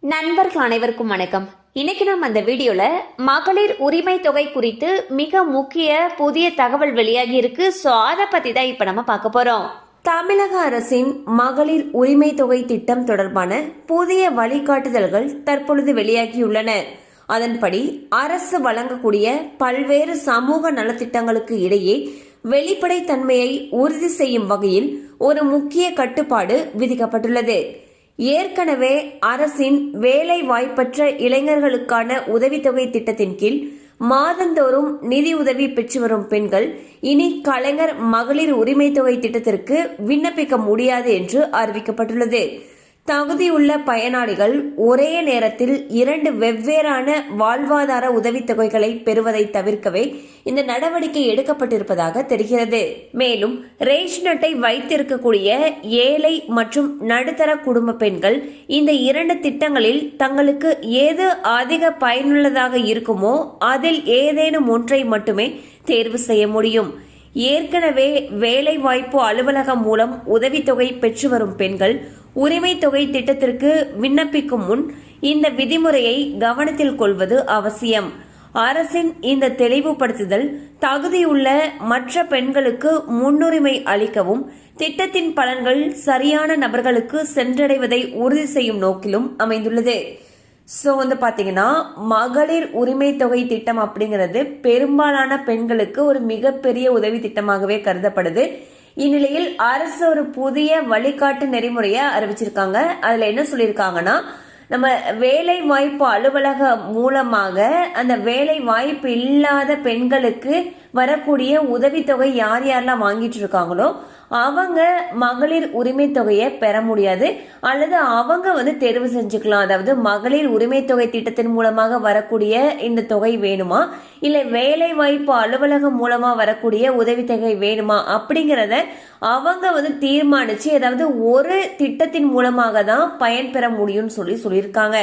நண்பர்கள் அனைவருக்கும் வணக்கம். இன்னைக்கு நம்ம அந்த வீடியோல மகளிர் உரிமை தொகை குறித்து மிக முக்கிய புதிய தகவல் வெளியாகி இருக்கு. ஸோ அதை பத்தி தான் இப்ப நம்ம பார்க்க போறோம். தமிழக அரசின் மகளிர் உரிமை தொகை திட்டம் தொடர்பான புதிய வழிகாட்டுதல்கள் தற்பொழுது வெளியாகியுள்ளன. அதன்படி அரசு வழங்கக்கூடிய பல்வேறு சமூக நலத்திட்டங்களுக்கு இடையே வெளிப்படைத்தன்மையை உறுதி செய்யும் வகையில் ஒரு முக்கிய கட்டுப்பாடு விதிக்கப்பட்டுள்ளது. ஏற்கனவே அரசின் வேலை வாய்ப்பற்ற இளைஞர்களுக்கான உதவித்தொகை திட்டத்தின் கீழ் மாதந்தோறும் நிதி உதவி பெற்று வரும் பெண்கள் இனி கலைஞர் மகளிர் உரிமை தொகை திட்டத்திற்கு விண்ணப்பிக்க முடியாது என்று அறிவிக்கப்பட்டுள்ளது. தகுதியுள்ள பயனாளிகள் ஒரே நேரத்தில் 2 வெவ்வேறான வாழ்வாதார உதவித்தொகைகளை பெறுவதை தவிர்க்கவே இந்த நடவடிக்கை எடுக்கப்பட்டிருப்பதாக தெரிகிறது. மேலும் ரேஷன் அட்டை வைத்திருக்கக்கூடிய ஏழை மற்றும் நடுத்தர குடும்ப பெண்கள் இந்த 2 திட்டங்களில் தங்களுக்கு எது அதிக பயனுள்ளதாக இருக்குமோ அதில் ஏதேனும் ஒன்றை மட்டுமே தேர்வு செய்ய முடியும். ஏற்கனவே வேலை வாய்ப்பு அலுவலகம் மூலம் உதவித்தொகை பெற்று வரும் பெண்கள் உரிமை தொகை திட்டத்திற்கு விண்ணப்பிக்கும் முன் இந்த விதிமுறையை கவனத்தில் கொள்வது அவசியம். அரசின் இந்த தெளிவுபடுத்துதல் தகுதியுள்ள மற்ற பெண்களுக்கு முன்னுரிமை அளிக்கவும் திட்டத்தின் பலன்கள் சரியான நபர்களுக்கு சென்றடைவதை உறுதி செய்யும் நோக்கிலும் அமைந்துள்ளது. ஸோ பாத்தீங்கன்னா மகளிர் உரிமை தொகை திட்டம் அப்படிங்கிறது பெரும்பாலான பெண்களுக்கு ஒரு மிகப்பெரிய உதவி திட்டமாகவே கருதப்படுது. இந்நிலையில் அரசு ஒரு புதிய வழிகாட்டு நெறிமுறையை அறிவிச்சிருக்காங்க. அதுல என்ன சொல்லியிருக்காங்கன்னா, நம்ம வேலை வாய்ப்பு அலுவலகம் மூலமாக அந்த வேலை வாய்ப்பு இல்லாத பெண்களுக்கு வரக்கூடிய உதவித்தொகை யார் யாரெல்லாம் வாங்கிட்டு இருக்காங்களோ அவங்க மகளிர் உரிமை தொகையை பெற முடியாது, அல்லது அவங்க தேர்வு செஞ்சுக்கலாம். அதாவது மகளிர் உரிமை தொகை திட்டத்தின் மூலமாக வரக்கூடிய இந்த தொகை வேணுமா, இல்ல வேலை வாய்ப்பு அலுவலகம் மூலமா வரக்கூடிய உதவித்தொகை வேணுமா அப்படிங்கறத அவங்க தீர்மானிச்சு, அதாவது ஒரு திட்டத்தின் மூலமாக தான் பயன்பெற முடியும்னு சொல்லியிருக்காங்க.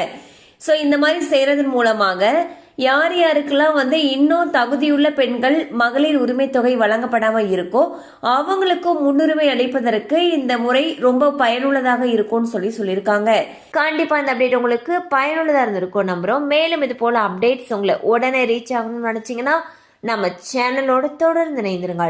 ஸோ இந்த மாதிரி செய்யறதன் மூலமாக யார் யாருக்கெல்லாம் இன்னும் தகுதியுள்ள பெண்கள் மகளிர் உரிமை தொகை வழங்கப்படாம இருக்கோ அவங்களுக்கும் முன்னுரிமை அளிப்பதற்கு இந்த முறை ரொம்ப பயனுள்ளதாக இருக்கும்னு சொல்லியிருக்காங்க. கண்டிப்பா இந்த அப்டேட் உங்களுக்கு பயனுள்ளதா இருந்திருக்கும் நம்புறோம். மேலும் இது போல அப்டேட்ஸ் உங்களை உடனே ரீச் ஆகணும்னு நினைச்சீங்கன்னா நம்ம சேனலோட தொடர்ந்து இணைந்திருங்கள்.